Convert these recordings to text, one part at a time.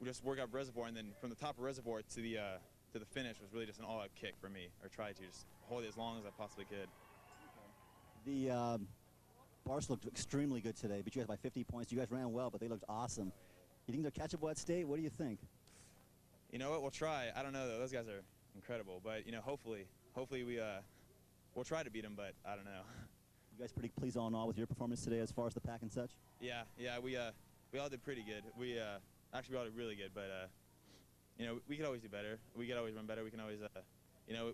we just work up reservoir, and then from the top of reservoir to the finish was really just an all-out kick for me, or try to just hold it as long as I possibly could. The bars looked extremely good today, but you guys by 50 points. You guys ran well, but they looked awesome. You think they're catchable at state? What do you think? You know what? We'll try. I don't know though. Those guys are incredible, but you know, hopefully we'll try to beat them, but I don't know. You guys pretty pleased all in all with your performance today as far as the pack and such? Yeah, we all did pretty good. Actually we all did really good, but you know, we could always do better. We could always run better. We can always you know,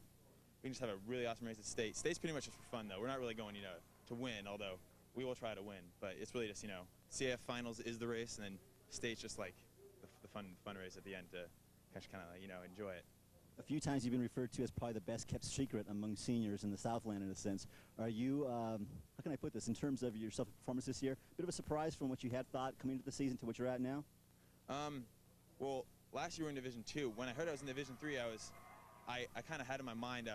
we can just have a really awesome race at state. State's pretty much just for fun though. We're not really going, you know, to win, although we will try to win, but it's really just, you know, CAF finals is the race, and then state's just like the fun race at the end to kind of, you know, enjoy it. A few times you've been referred to as probably the best kept secret among seniors in the Southland in a sense. Are you, how can I put this, in terms of your self-performance this year, a bit of a surprise from what you had thought coming into the season to what you're at now? Well, last year we were in Division 2. When I heard I was in Division 3, I kind of had in my mind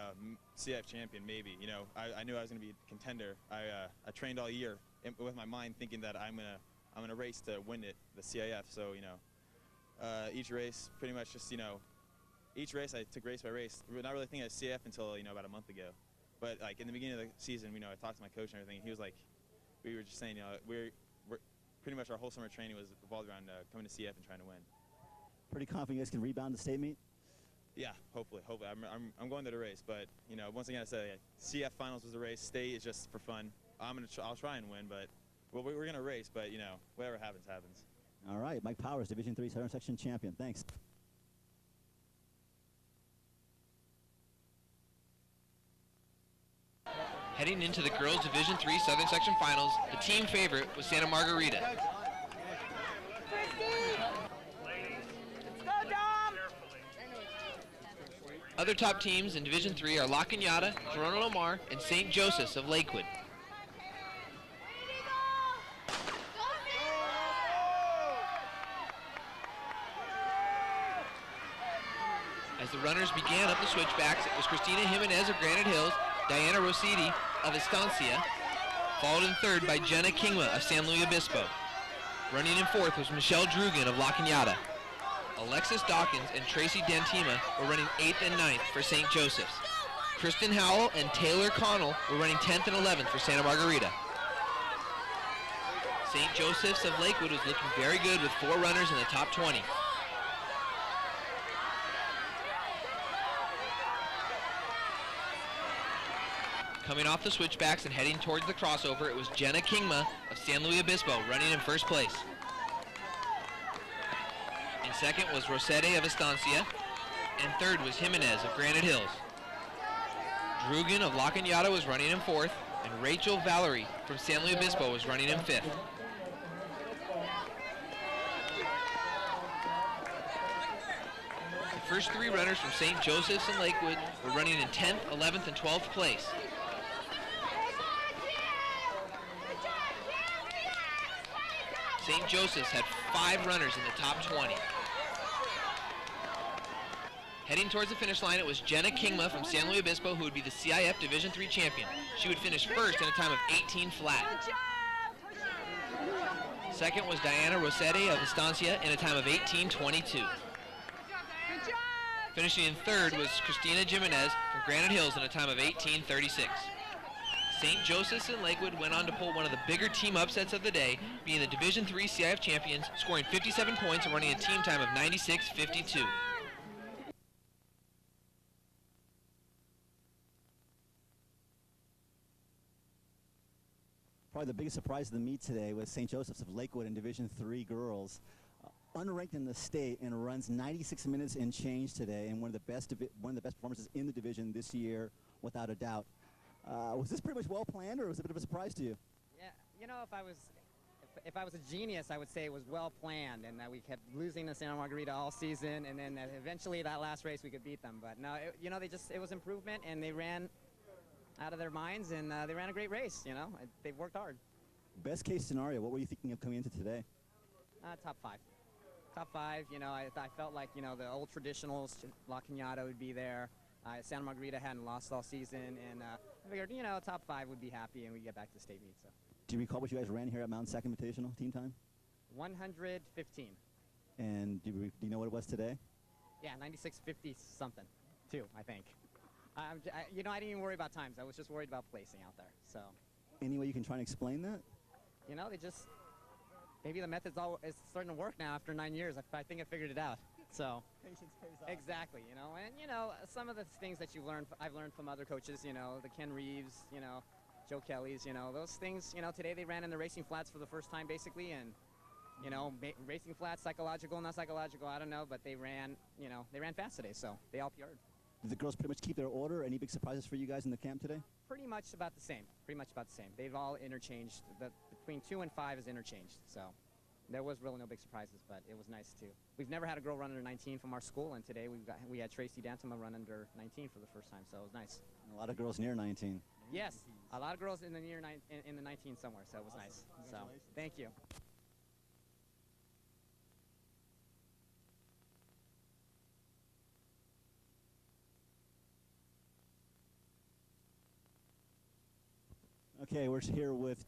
CIF champion maybe. You know, I knew I was going to be a contender. I trained all year with my mind thinking that I'm gonna race to win it, the CIF. So, you know, each race pretty much just, you know, each race I took race by race. We're not really thinking of CF until, you know, about a month ago. But like in the beginning of the season, you know, I talked to my coach and everything. And he was like, we were just saying, you know, we're pretty much our whole summer training was revolved around coming to CF and trying to win. Pretty confident you guys can rebound the state meet? Yeah, hopefully. I'm going to the race, but you know, once again, I said CF finals was the race. State is just for fun. I'll try and win, but we're gonna race. But you know, whatever happens, happens. All right, Mike Powers, Division 3 Southern Section champion. Thanks. Heading into the girls Division 3 Southern Section Finals, the team favorite was Santa Margarita. Other top teams in Division 3 are La Cañada, Corona Lamar, and St. Joseph's of Lakewood. As the runners began up the switchbacks, it was Christina Jimenez of Granite Hills, Diana Rosidi of Estancia, followed in third by Jenna Kingma of San Luis Obispo. Running in fourth was Michelle Drugan of La Cañada. Alexis Dawkins and Tracy Dantima were running 8th and 9th for St. Joseph's. Kristen Howell and Taylor Connell were running 10th and 11th for Santa Margarita. St. Joseph's of Lakewood was looking very good with 4 runners in the top 20. Coming off the switchbacks and heading towards the crossover, it was Jenna Kingma of San Luis Obispo running in first place. In second was Rosette of Estancia, and third was Jimenez of Granite Hills. Drugan of La Cañada was running in fourth, and Rachel Valerie from San Luis Obispo was running in fifth. The first 3 runners from St. Joseph's and Lakewood were running in 10th, 11th, and 12th place. St. Joseph's had 5 runners in the top 20. Heading towards the finish line, it was Jenna Kingma from San Luis Obispo who would be the CIF Division 3 champion. She would finish first in a time of 18 flat. Second was Diana Rosette of Estancia in a time of 18:22. Finishing in third was Christina Jimenez from Granite Hills in a time of 18:36. St. Joseph's and Lakewood went on to pull one of the bigger team upsets of the day, being the Division 3 CIF champions, scoring 57 points and running a team time of 96:52. Probably the biggest surprise of the meet today was St. Joseph's of Lakewood in Division 3 girls. Unranked in the state and runs 96 minutes and change today, and one of the best performances in the division this year, without a doubt. Was this pretty much well planned, or was it a bit of a surprise to you? Yeah, you know, if I was a genius, I would say it was well planned, and that we kept losing to Santa Margarita all season, and then eventually that last race we could beat them. But no, you know, it was improvement, and they ran out of their minds, and they ran a great race. You know, they've worked hard. Best case scenario, what were you thinking of coming into today? Top 5. Top 5. You know, I felt like, you know, the old traditionals, La Cañada would be there. Santa Margarita hadn't lost all season, and I figured, you know, top 5 would be happy, and we'd get back to state meet. So. Do you recall what you guys ran here at Mountain Sac Invitational team time? 115. And do you know what it was today? Yeah, 96.50 something, too, I think. You know, I didn't even worry about times. I was just worried about placing out there. So, Any way you can try and explain that? you know, maybe the method's is starting to work now after 9 years. I think I figured it out. So, Patience pays off. exactly, you know, and, you know, some of the things that I've learned from other coaches, you know, the Ken Reeves, you know, Joe Kelly's, you know, those things, you know, today they ran in the racing flats for the first time, basically, and, you know, racing flats, psychological, not psychological, I don't know, but they ran fast today, so they all PR'd. Did the girls pretty much keep their order? Any big surprises for you guys in the camp today? Pretty much about the same. They've all interchanged. Between 2 and 5 is interchanged. So there was really no big surprises, but it was nice too. We've never had a girl run under 19 from our school, and today we had Tracy Dantema run under 19 for the first time. So it was nice. A lot of girls near 19. Yes, a lot of girls in the in the 19 somewhere. So it was nice. So thank you. Okay, we're here with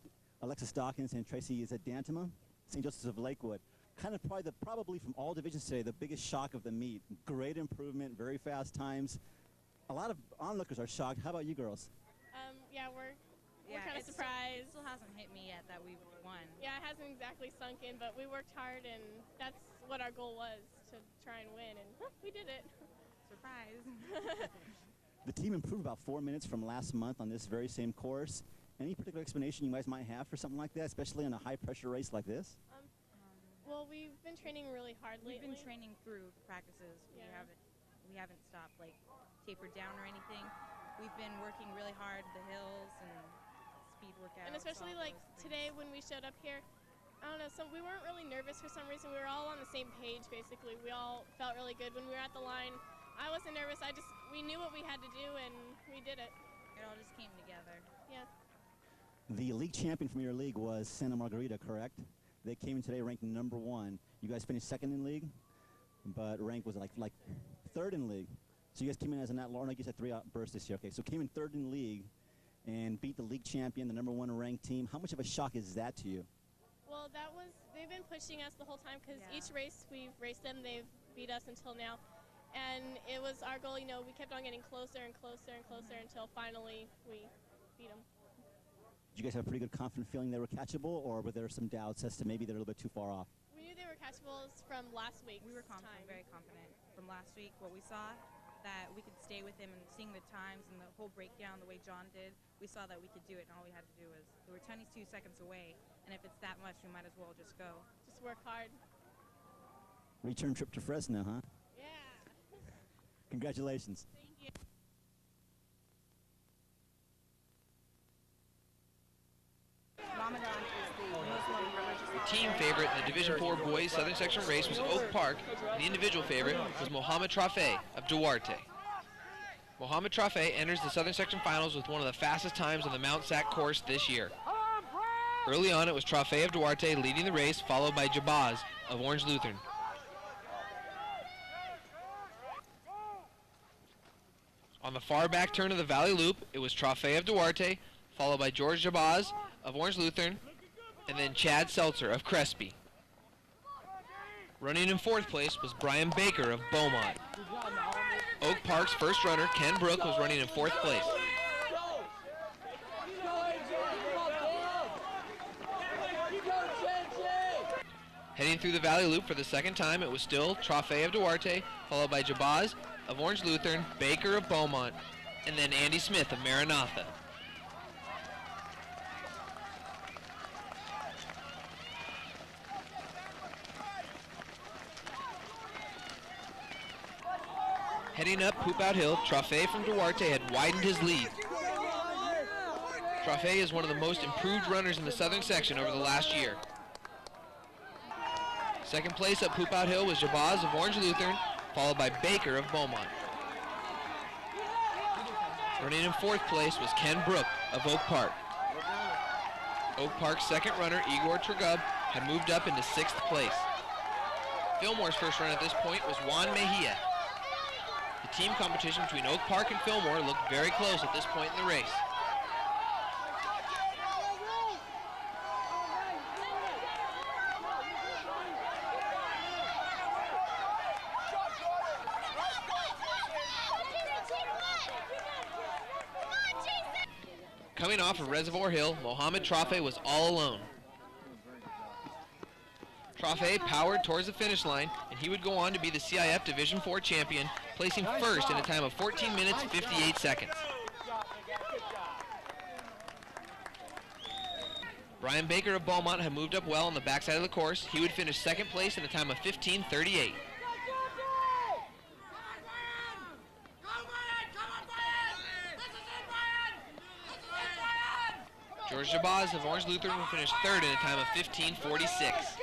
Alexis Dawkins and Tracy Dantema, St. Joseph's of Lakewood. Kind of probably from all divisions today, the biggest shock of the meet. Great improvement, very fast times. A lot of onlookers are shocked. How about you girls? Yeah, we're kind of surprised. It still hasn't hit me yet that we won. Yeah, it hasn't exactly sunk in, but we worked hard, and that's what our goal was, to try and win, and we did it. Surprise. The team improved about 4 minutes from last month on this very same course. Any particular explanation you guys might have for something like that, especially in a high-pressure race like this? Well, we've been training really hard lately. We've been training through practices. Yeah. We haven't stopped, like, tapered down or anything. We've been working really hard the hills and speed workouts. And especially like today when we showed up here, I don't know, we weren't really nervous for some reason. We were all on the same page, basically. We all felt really good when we were at the line. I wasn't nervous. We knew what we had to do, and we did it. It all just came together. Yeah. The league champion from your league was Santa Margarita, correct? They came in today ranked number 1. You guys finished second in league, but rank was like third in league. So you guys came in as an at-large, like you said, 3 bursts this year. Okay, so came in third in league and beat the league champion, the number 1 ranked team. How much of a shock is that to you? Well, they've been pushing us the whole time because each race we've raced them, they've beat us until now. And it was our goal, you know, we kept on getting closer and closer and closer until finally we beat them. Did you guys have a pretty good confident feeling they were catchable, or were there some doubts as to maybe they're a little bit too far off? We knew they were catchable from last week. We were confident, very confident from last week. What we saw, that we could stay with him, and seeing the times and the whole breakdown the way John did, we saw that we could do it, and all we had to do was, we were 22 seconds away, and if it's that much, we might as well just go. Just work hard. Return trip to Fresno, huh? Yeah. Congratulations. Thank you. The team favorite in the Division 4 boys Southern Section race was Oak Park, and the individual favorite was Mohamed Trafe of Duarte. Mohamed Trafe enters the Southern Section finals with one of the fastest times on the Mount Sac course this year. Early on, it was Trafe of Duarte leading the race, followed by Jabaz of Orange Lutheran. On the far back turn of the Valley Loop, it was Trafe of Duarte, followed by George Jabaz of Orange Lutheran, and then Chad Seltzer of Crespi. Running in 4th place was Bryan Baker of Beaumont. Oak Park's first runner, Ken Brook, was running in 4th place. Heading through the Valley Loop for the second time, it was still Trafe of Duarte, followed by Jabaz of Orange Lutheran, Baker of Beaumont, and then Andy Smith of Maranatha. Heading up Poop Out Hill, Trafe from Duarte had widened his lead. Trafe is one of the most improved runners in the Southern Section over the last year. Second place up Poop Out Hill was Jabaz of Orange Lutheran, followed by Baker of Beaumont. Running in 4th place was Ken Brook of Oak Park. Oak Park's second runner, Igor Tragub, had moved up into 6th place. Fillmore's first run at this point was Juan Mejia. The team competition between Oak Park and Fillmore looked very close at this point in the race. Coming off of Reservoir Hill, Mohamed Trafe was all alone. Trafe powered towards the finish line, and he would go on to be the CIF Division IV champion, placing first in a time of 14 minutes, 58 seconds. Brian Baker of Beaumont had moved up well on the backside of the course. He would finish second place in a time of 15:38. George Jabaz of Orange Lutheran would finish third in a time of 15:46.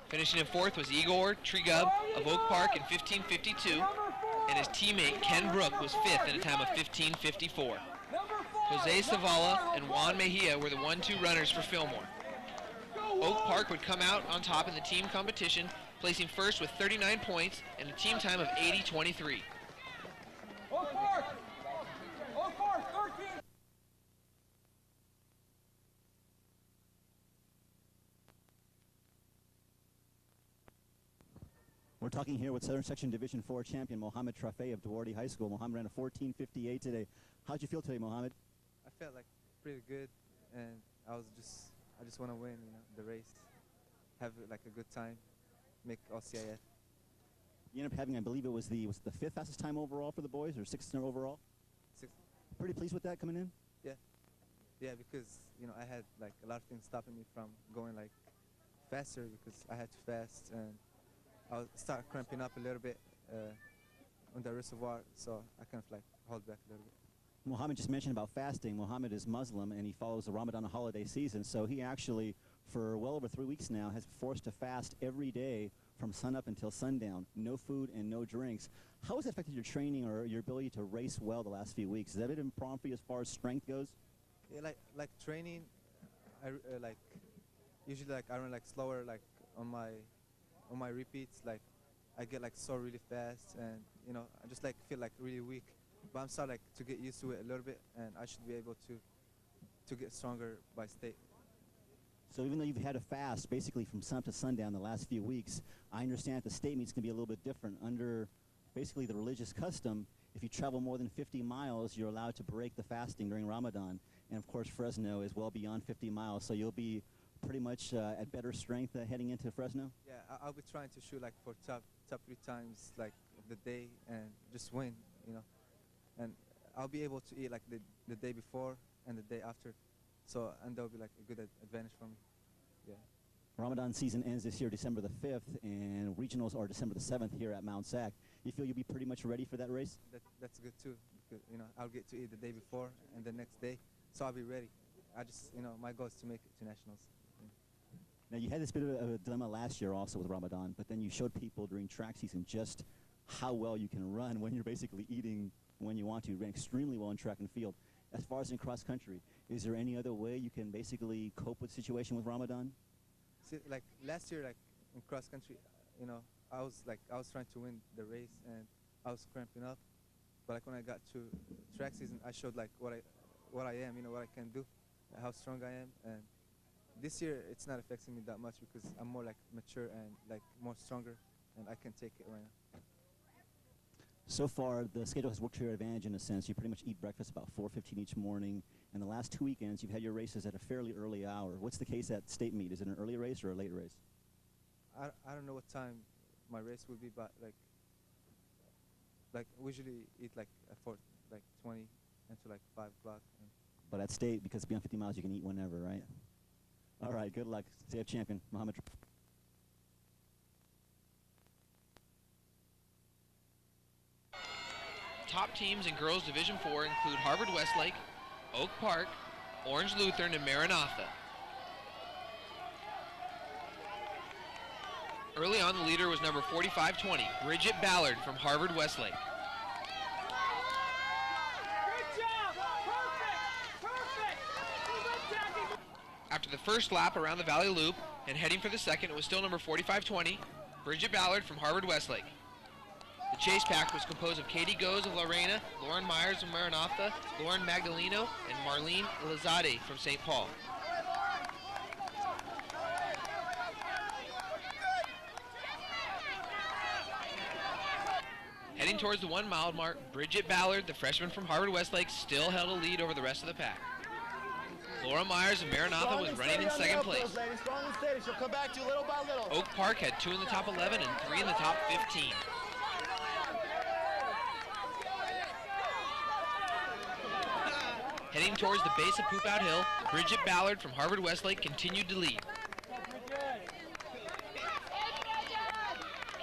Finishing in fourth was Igor Trigub of Oak Park in 15:52, and his teammate Ken Brook was fifth in a time of 15:54. Jose Savala and Juan Mejia were the 1-2 runners for Fillmore. Oak Park would come out on top in the team competition, placing first with 39 points and a team time of 80:23. Oak Park! Oak Park, 13! We're talking here with Southern Section Division IV champion Mohamed Trafe of Duarte High School. Mohamed ran a 14:58 today. How'd you feel today, Mohamed? I felt like pretty good, and I just want to win, the race, have like a good time, make all CIF. You ended up having, I believe it was the fifth fastest time overall for the boys, or sixth overall. Sixth. Pretty pleased with that coming in. Yeah, because I had like a lot of things stopping me from going like faster because I had to fast, and I'll start cramping up a little bit on the reservoir, so I kind of like hold back a little bit. Mohamed just mentioned about fasting. Mohamed is Muslim, and he follows the Ramadan holiday season, so he actually, for well over 3 weeks now, has been forced to fast every day from sunup until sundown. No food and no drinks. How has that affected your training or your ability to race well the last few weeks? Has that been a problem for you as far as strength goes? Yeah, like training, I usually I run like slower like on my repeats. Like I get like sore really fast, and I just like feel like really weak. But I'm starting like to get used to it a little bit, and I should be able to get stronger by state. So even though you've had a fast basically from sun to sundown the last few weeks, I understand the state meets can be a little bit different. Under basically the religious custom, if you travel more than 50 miles, you're allowed to break the fasting during Ramadan. And of course, Fresno is well beyond 50 miles, so you'll be pretty much at better strength heading into Fresno? Yeah, I'll be trying to shoot like for top 3 times like of the day and just win, And I'll be able to eat like the day before and the day after. So, and that'll be like a good advantage for me. Yeah. Ramadan season ends this year December the 5th, and regionals are December the 7th here at Mount Sac. You feel you'll be pretty much ready for that race? That's good too, because I'll get to eat the day before and the next day, so I'll be ready. I just my goal is to make it to nationals. Now you had this bit of a dilemma last year also with Ramadan, but then you showed people during track season just how well you can run when you're basically eating when you want to. You ran extremely well in track and field. As far as in cross country, is there any other way you can basically cope with the situation with Ramadan? See, like last year, like in cross country, I was trying to win the race and I was cramping up. But like when I got to track season, I showed like what I am, what I can do, how strong I am. And this year, it's not affecting me that much because I'm more like mature and like more stronger, and I can take it right now. So far, the schedule has worked to your advantage in a sense. You pretty much eat breakfast about 4:15 each morning. And the last 2 weekends, you've had your races at a fairly early hour. What's the case at state meet? Is it an early race or a late race? I don't know what time my race will be, but like we usually eat like at 4:20 until like 5 o'clock. But at state, because beyond 50 miles, you can eat whenever, right? Yeah. All right, good luck. CF champion, Mohamed. Top teams in girls Division IV include Harvard Westlake, Oak Park, Orange Lutheran, and Maranatha. Early on, the leader was number 4520, Bridget Ballard from Harvard Westlake. After the first lap around the Valley Loop and heading for the second, it was still number 4520, Bridget Ballard from Harvard Westlake. The chase pack was composed of Katie Goes of Lorena, Lauren Myers of Maranatha, Lauren Magdaleno, and Marlene Lazade from St. Paul. Heading Heading towards the 1 mile mark, Bridget Ballard, the freshman from Harvard Westlake, still held a lead over the rest of the pack. Laura Myers of Maranatha was running in second place. Strong and steady. She'll come back to you little by little. Oak Park had 2 in the top 11 and 3 in the top 15. Heading towards the base of Poop Out Hill, Bridget Ballard from Harvard Westlake continued to lead.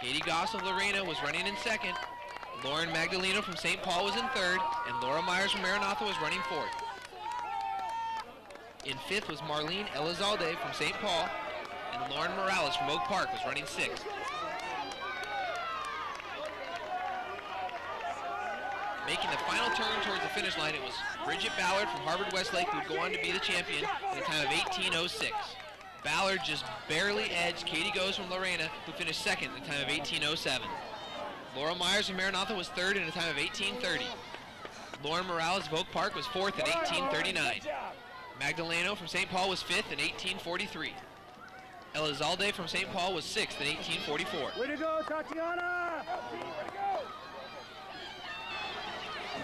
Katie Goss of Lorena was running in second. Lauren Magdaleno from St. Paul was in third, and Laura Myers from Maranatha was running fourth. In fifth was Marlene Elizalde from St. Paul, and Lauren Morales from Oak Park was running sixth. Making the final turn towards the finish line, it was Bridget Ballard from Harvard Westlake who would go on to be the champion in a time of 18:06. Ballard just barely edged Katie Goes from Lorena, who finished second in a time of 18:07. Laura Myers from Maranatha was third in a time of 18:30. Lauren Morales of Oak Park was fourth at 18:39. Magdaleno from St. Paul was fifth in 18:43. Elizalde from St. Paul was sixth in 18:44. Way to go, Tatiana!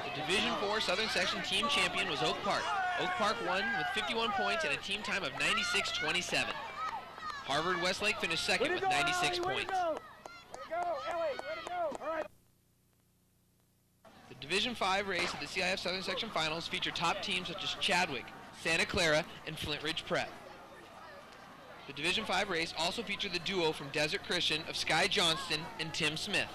The Division IV Southern Section team champion was Oak Park. Oak Park won with 51 points and a team time of 96:27. Harvard Westlake finished second with 96 points. The Division V race at the CIF Southern Section Finals featured top teams such as Chadwick, Santa Clara, and Flint Ridge Prep. The Division V race also featured the duo from Desert Christian of Sky Johnston and Tim Smith.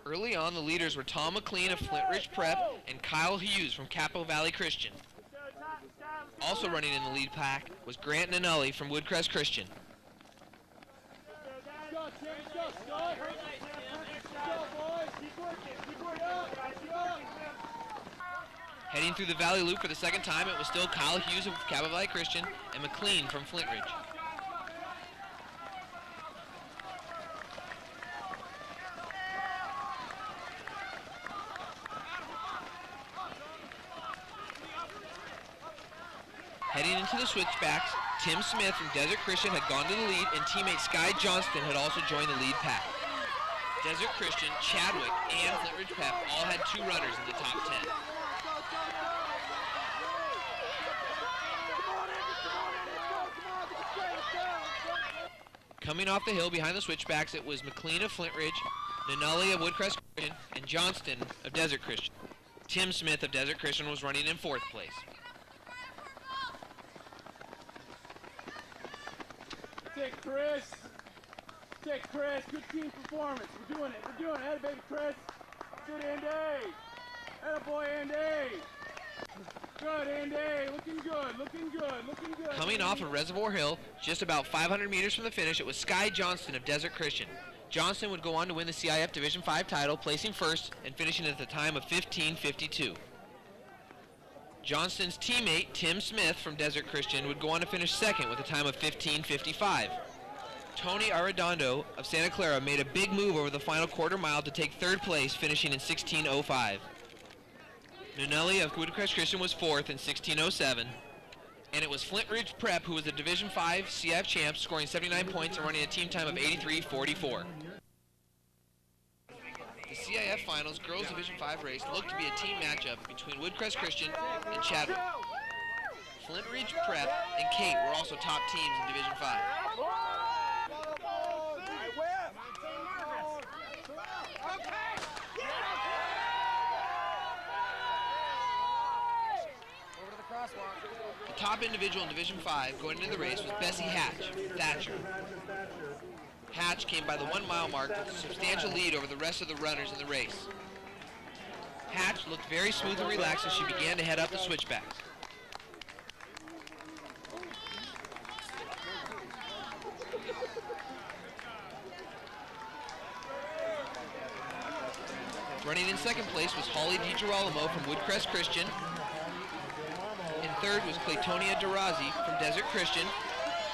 Early on, the leaders were Tom McLean of Flint Ridge Prep and Kyle Hughes from Capo Valley Christian. Also running in the lead pack was Grant Nanulli from Woodcrest Christian. Heading through the Valley Loop for the second time, it was still Kyle Hughes of Capo Valley Christian and McLean from Flint Ridge. Heading into the switchbacks, Tim Smith from Desert Christian had gone to the lead, and teammate Sky Johnston had also joined the lead pack. Desert Christian, Chadwick, and Flint Ridge Prep all had 2 runners in the top 10. Coming off the hill behind the switchbacks, it was McLean of Flint Ridge, Nanulli of Woodcrest Christian, and Johnston of Desert Christian. Tim Smith of Desert Christian was running in 4th place. Take Chris, good team performance. We're doing it. Hey, baby, Chris. Good, Andy. Attaboy, Andy. Good, Andy. Looking good. Coming off of Reservoir Hill, just about 500 meters from the finish, it was Sky Johnston of Desert Christian. Johnston would go on to win the CIF Division V title, placing first and finishing at the time of 15:52. Johnston's teammate, Tim Smith from Desert Christian, would go on to finish second with a time of 15:55. Tony Arredondo of Santa Clara made a big move over the final quarter mile to take 3rd place, finishing in 16:05. Nanulli of Woodcrest Christian was 4th in 16:07. And it was Flint Ridge Prep who was the Division V CIF champs, scoring 79 points and running a team time of 83:44. The CIF Finals Girls Division V race looked to be a team matchup between Woodcrest Christian and Chadwick. Flint Ridge Prep and Kate were also top teams in Division V. The top individual in Division V going into the race was Bessie Thatcher. Hatch came by the 1 mile mark with a substantial lead over the rest of the runners in the race. Hatch looked very smooth and relaxed as she began to head up the switchbacks. Running in second place was Holly DiGirolamo from Woodcrest Christian. In third was Claytonia DeRozzi from Desert Christian.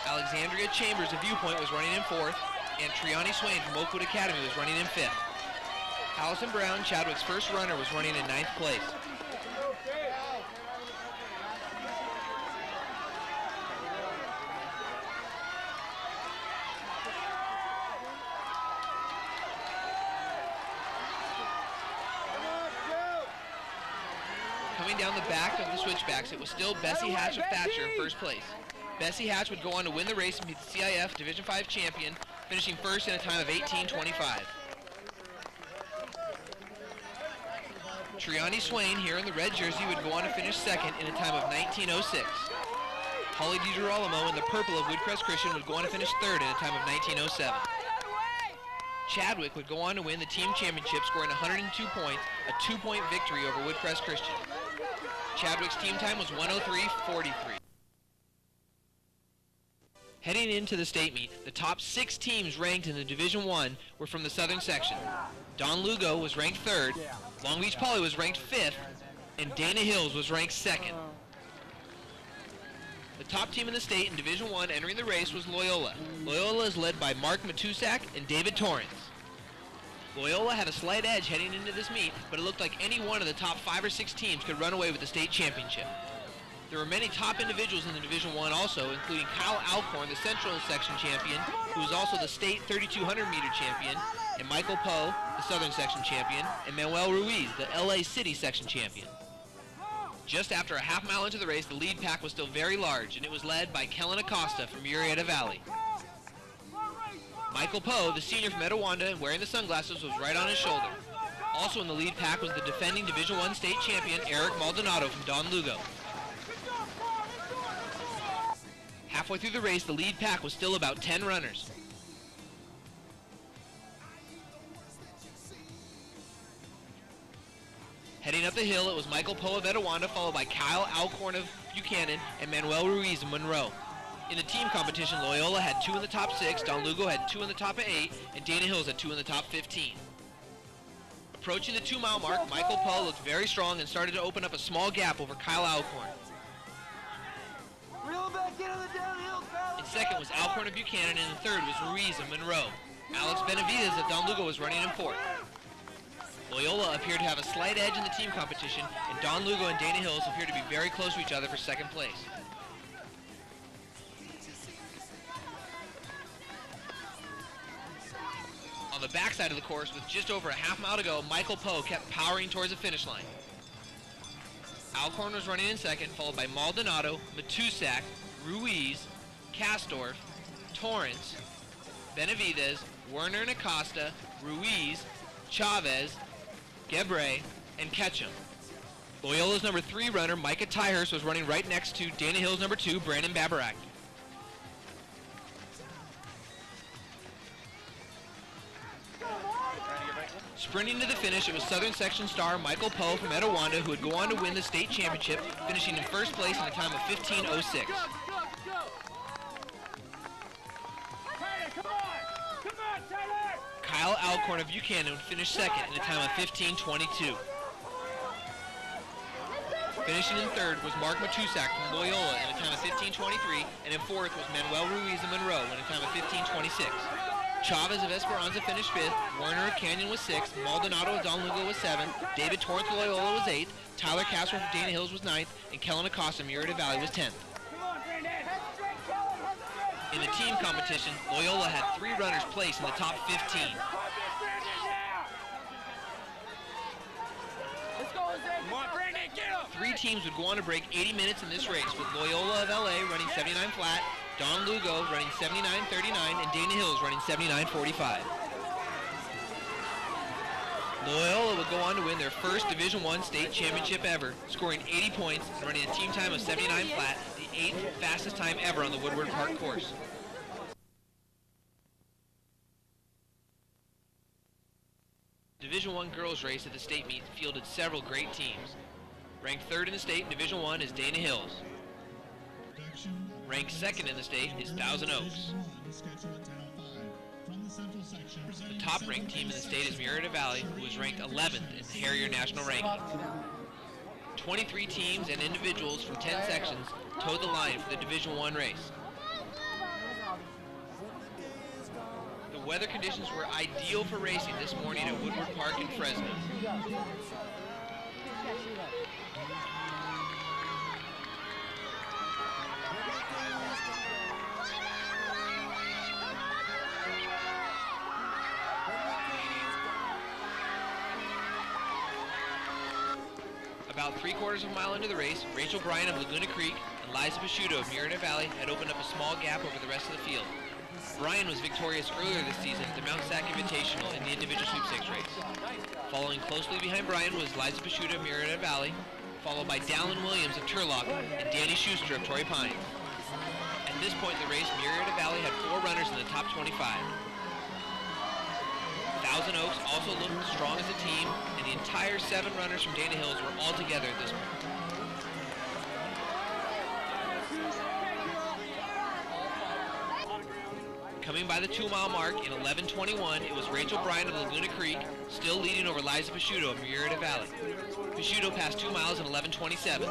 Alexandria Chambers of Viewpoint was running in 4th. and Triani Swain from Oakwood Academy was running in 5th. Allison Brown, Chadwick's first runner, was running in 9th place. Coming down the back of the switchbacks, it was still Bessie Hatch of Thatcher in first place. Bessie Hatch would go on to win the race and be the CIF Division 5 champion, finishing first in a time of 18:25. Triani Swain, here in the red jersey, would go on to finish second in a time of 19:06. Holly DiGirolamo in the purple of Woodcrest Christian would go on to finish third in a time of 19:07. Chadwick would go on to win the team championship, scoring 102 points, a 2-point victory over Woodcrest Christian. Chadwick's team time was 1:03:43. Heading into the state meet, the top 6 teams ranked in the Division 1 were from the southern section. Don Lugo was ranked 3rd, Long Beach Poly was ranked 5th, and Dana Hills was ranked 2nd. The top team in the state in Division 1 entering the race was Loyola. Loyola is led by Mark Matusak and David Torrance. Loyola had a slight edge heading into this meet, but it looked like any one of the top 5 or 6 teams could run away with the state championship. There were many top individuals in the Division 1 also, including Kyle Alcorn, the Central Section champion, who was also the state 3,200 meter champion, and Michael Poe, the Southern Section champion, and Manuel Ruiz, the LA City Section champion. Just after a half mile into the race, the lead pack was still very large, and it was led by Kellen Acosta from Murrieta Valley. Michael Poe, the senior from Etiwanda and wearing the sunglasses, was right on his shoulder. Also in the lead pack was the defending Division 1 state champion, Eric Maldonado from Don Lugo. Halfway through the race, the lead pack was still about 10 runners. Heading up the hill, it was Michael Poe of Etiwanda, followed by Kyle Alcorn of Buchanan and Manuel Ruiz of Monroe. In the team competition, Loyola had 2 in the top 6, Don Lugo had 2 in the top 8, and Dana Hills had 2 in the top 15. Approaching the 2-mile mark, Michael Poe looked very strong and started to open up a small gap over Kyle Alcorn. In second was Alcorn of Buchanan, and in third was Ruiz of Monroe. Alex Benavides of Don Lugo was running in 4th. Loyola appeared to have a slight edge in the team competition, and Don Lugo and Dana Hills appeared to be very close to each other for second place. On the backside of the course, with just over a half mile to go, Michael Poe kept powering towards the finish line. Alcorn was running in second, followed by Maldonado, Matusak, Ruiz, Castorf, Torrance, Benavides, Werner and Acosta, Ruiz, Chavez, Gebre, and Ketchum. Loyola's number 3 runner, Micah Tyhurst, was running right next to Dana Hill's number 2, Brandon Babarak. Sprinting to the finish, it was Southern Section star Michael Poe from Etiwanda who would go on to win the state championship, finishing in first place in a time of 15:06. Kyle Alcorn of Buchanan would finish second in a time of 15:22. Finishing in third was Mark Matusak from Loyola in a time of 15:23, and in fourth was Manuel Ruiz of Monroe in a time of 15:26. Chavez of Esperanza finished 5th, Werner of Canyon was 6th, Maldonado of Don Lugo was 7th, David Torrance of Loyola was 8th, Tyler Castro of Dana Hills was 9th, and Kellen Acosta of Murrieta Valley was 10th. In the team competition, Loyola had 3 runners placed in the top 15. Three teams would go on to break 80 minutes in this race, with Loyola of LA running 79 flat, Don Lugo running 79:39, and Dana Hills running 79:45. Loyola would go on to win their first Division I state championship ever, scoring 80 points and running a team time of 79 flat, the 8th fastest time ever on the Woodward Park course. Division I girls race at the state meet fielded several great teams. Ranked 3rd in the state in Division I is Dana Hills. Ranked 2nd in the state is Thousand Oaks. The top-ranked team in the state is Murrieta Valley, who is ranked 11th in the Harrier National Ranking. 23 teams and individuals from 10 sections towed the line for the Division I race. The weather conditions were ideal for racing this morning at Woodward Park in Fresno. About 3/4 of a mile into the race, Rachel Bryan of Laguna Creek and Liza Picciuto of Murrieta Valley had opened up a small gap over the rest of the field. Bryan was victorious earlier this season at the Mount Sac Invitational in the individual sweepstakes race. Following closely behind Bryan was Liza Picciuto of Murrieta Valley, followed by Dallin Williams of Turlock and Danny Schuster of Torrey Pines. At this point in the race, Murrieta Valley had 4 runners in the top 25. Thousand Oaks also looked strong as a team, and the entire 7 runners from Dana Hills were all together at this point. Coming by the 2-mile mark in 11:21, it was Rachel Bryan of Laguna Creek, still leading over Liza Picciuto of Murrieta Valley. Picciuto passed 2 miles in 11:27.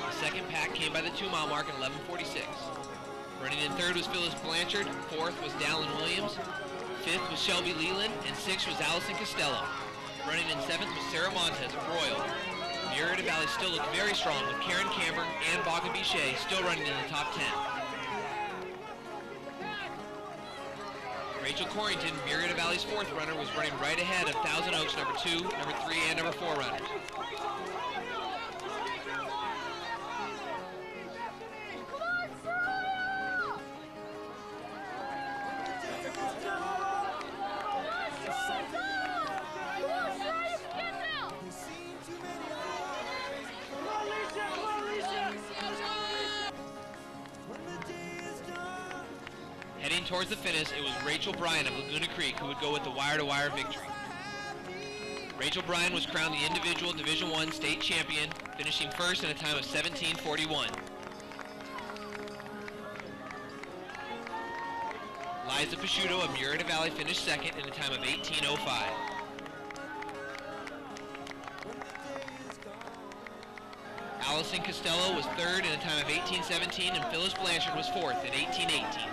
The second pack came by the 2-mile mark in 11:46. Running in third was Phyllis Blanchard, fourth was Dallin Williams, fifth was Shelby Leland, and sixth was Allison Costello. Running in 7th was Sarah Montez of Royal. Murrieta Valley still looked very strong with Karen Camber and Baga Bichet still running in the top 10. Rachel Corrington, Murrieta Valley's 4th runner, was running right ahead of Thousand Oaks number 2, number 3, and number 4 runners. Heading towards the finish, it was Rachel Bryan of Laguna Creek who would go with the wire-to-wire victory. Rachel Bryan was crowned the individual Division I state champion, finishing first in a time of 17:41. Liza Picciuto of Murrieta Valley finished second in a time of 18:05. Allison Costello was third in a time of 18:17, and Phyllis Blanchard was fourth at 18:18.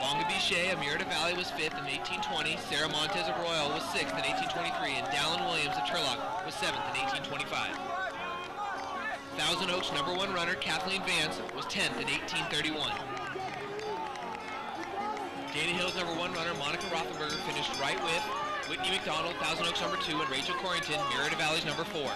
Baga Bichet of Murrieta Valley was 5th in 18:20, Sarah Montez of Royal was 6th in 18:23, and Dallin Williams of Turlock was 7th in 18:25. Thousand Oaks number 1 runner Kathleen Vance was 10th in 18:31. Dana Hills number 1 runner Monica Rothenberger finished right with Whitney McDonald, Thousand Oaks number 2, and Rachel Corrington, Murrieta Valley's number 4.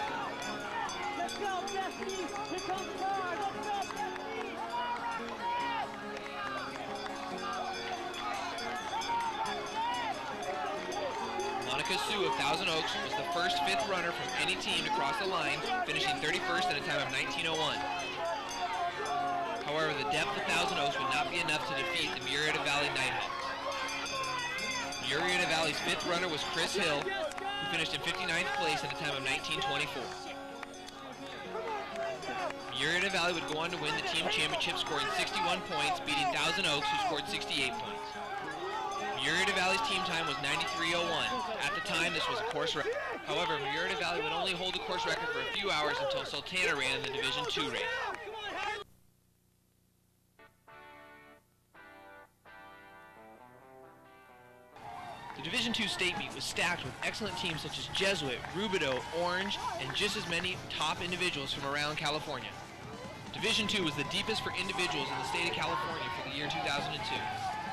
Monica Sue of Thousand Oaks was the first 5th runner from any team to cross the line, finishing 31st in a time of 19:01. However, the depth of Thousand Oaks would not be enough to defeat the Murrieta Valley Nighthawks. Murrieta Valley's 5th runner was Chris Hill, who finished in 59th place in a time of 19:24. Murrieta Valley would go on to win the team championship, scoring 61 points, beating Thousand Oaks, who scored 68 points. Murrieta Valley's team time was 93:01. At the time, this was a course record. However, Murrieta Valley would only hold the course record for a few hours until Sultana ran in the Division II race. The Division II state meet was stacked with excellent teams such as Jesuit, Rubidoux, Orange, and just as many top individuals from around California. Division II was the deepest for individuals in the state of California for the year 2002.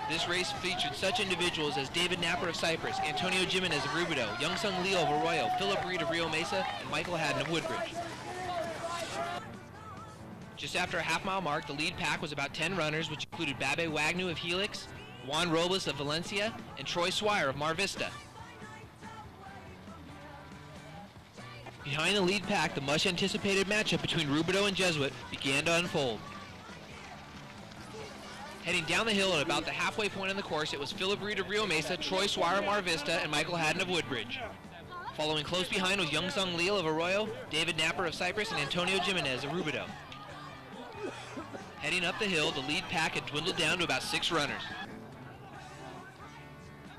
This race featured such individuals as David Napper of Cypress, Antonio Jimenez of Rubidoux, Youngsung Leo of Arroyo, Philip Reed of Rio Mesa, and Michael Haddon of Woodbridge. Just after a half-mile mark, the lead pack was about 10 runners, which included Babe Wagner of Helix, Juan Robles of Valencia, and Troy Swire of Mar Vista. Behind the lead pack, the much-anticipated matchup between Rubidoux and Jesuit began to unfold. Heading down the hill at about the halfway point on the course, it was Philip Reed of Rio Mesa, Troy Swire of Mar Vista, and Michael Haddon of Woodbridge. Following close behind was Youngsung Leo of Arroyo, David Napper of Cypress, and Antonio Jimenez of Rubidoux. Heading up the hill, the lead pack had dwindled down to about 6 runners.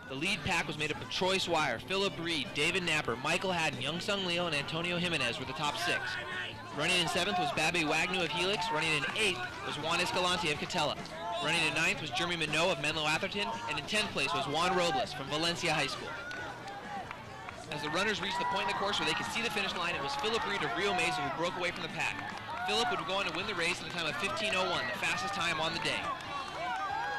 The lead pack was made up of Troy Swire, Philip Reed, David Napper, Michael Haddon, Youngsung Leo, and Antonio Jimenez were the top 6. Running in 7th was Babe Wagner of Helix. Running in 8th was Juan Escalante of Catella. Running in 9th was Jeremy Minot of Menlo Atherton. And in 10th place was Juan Robles from Valencia High School. As the runners reached the point in the course where they could see the finish line, it was Philip Reed of Rio Mesa who broke away from the pack. Philip would go on to win the race in a time of 15:01, the fastest time on the day.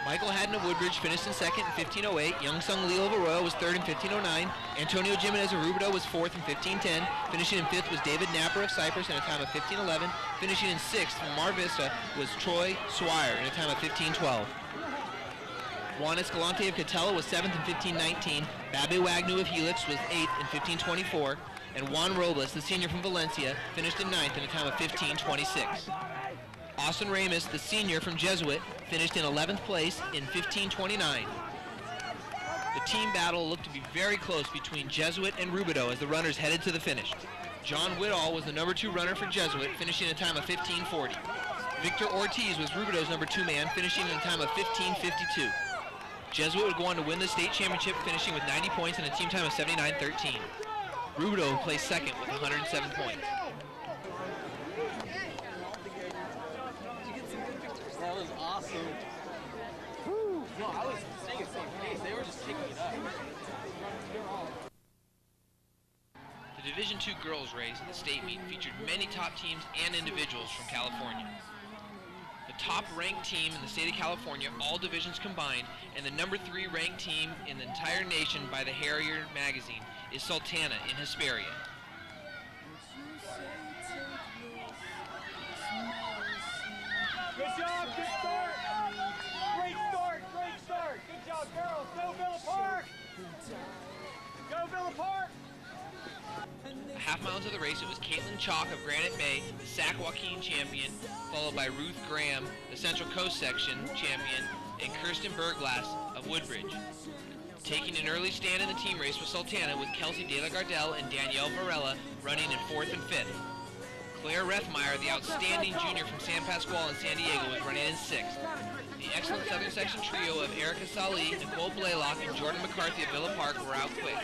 Michael Haddon of Woodbridge finished in 2nd in 15:08. Youngsung Leo of Arroyo was 3rd in 15:09. Antonio Jimenez of Rubidoux was 4th in 15:10. Finishing in 5th was David Napper of Cypress in a time of 15:11. Finishing in 6th from Mar Vista was Troy Swire in a time of 15:12. Juan Escalante of Catella was 7th in 15:19. Babe Wagner of Helix was 8th in 15:24. And Juan Robles, the senior from Valencia, finished in 9th in a time of 15:26. Austin Ramus, the senior from Jesuit, finished in 11th place in 15:29. The team battle looked to be very close between Jesuit and Rubidoux as the runners headed to the finish. John Whittall was the number 2 runner for Jesuit, finishing in a time of 15:40. Victor Ortiz was Rubidoux's number 2 man, finishing in a time of 15:52. Jesuit would go on to win the state championship, finishing with 90 points and a team time of 79:13. Rubidoux placed 2nd with 107 points. That was awesome. Woo. No, I was staying at the same pace. They were just kicking it up. The Division II girls race at the state meet featured many top teams and individuals from California. The top-ranked team in the state of California, all divisions combined, and the number 3 ranked team in the entire nation by the Harrier magazine is Sultana in Hesperia. Good job, good start. Great start, great start. Good job, girls. Go Villa Park. Go Villa Park. A half mile into the race, it was Caitlin Chalk of Granite Bay, the Sac Joaquin champion, followed by Ruth Graham, the Central Coast section champion, and Kirsten Berglass of Woodbridge. Taking an early stand in the team race was Sultana with Kelsey De La Gardelle and Danielle Varela running in 4th and 5th. Claire Rethmeyer, the outstanding junior from San Pasqual in San Diego, was running in 6th. The excellent Southern Section trio of Erica Salih, Nicole Blaylock, and Jordan McCarthy of Villa Park were out quick.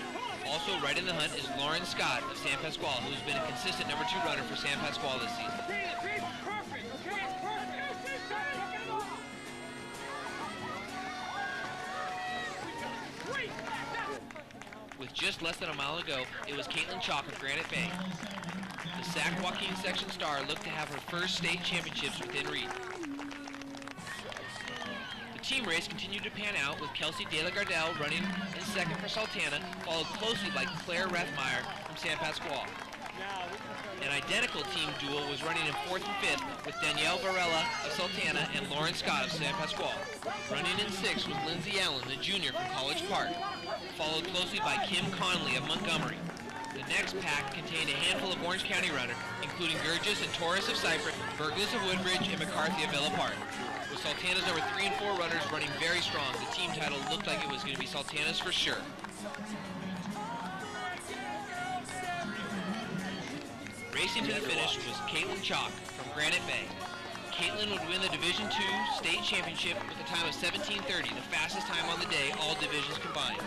Also right in the hunt is Lauren Scott of San Pasqual, who's been a consistent number 2 runner for San Pasqual this season. With just less than a mile to go, it was Caitlin Chalk of Granite Bay. The Sac Joaquin section star looked to have her first state championships within reach. The team race continued to pan out with Kelsey De La Gardelle running in 2nd for Sultana, followed closely by Claire Rethmeyer from San Pasqual. An identical team duel was running in 4th and 5th with Danielle Varela of Sultana and Lauren Scott of San Pasqual. Running in 6th was Lindsay Allen, the junior from College Park, followed closely by Kim Conley of Montgomery. The next pack contained a handful of Orange County runners, including Gurgis and Torres of Cypress, Burglas of Woodbridge, and McCarthy of Villa Park. With Sultana's number 3 and 4 runners running very strong, the team title looked like it was going to be Sultana's for sure. Racing to the finish was Caitlin Chalk from Granite Bay. Caitlin would win the Division II state championship with a time of 17:30, the fastest time on the day, all divisions combined.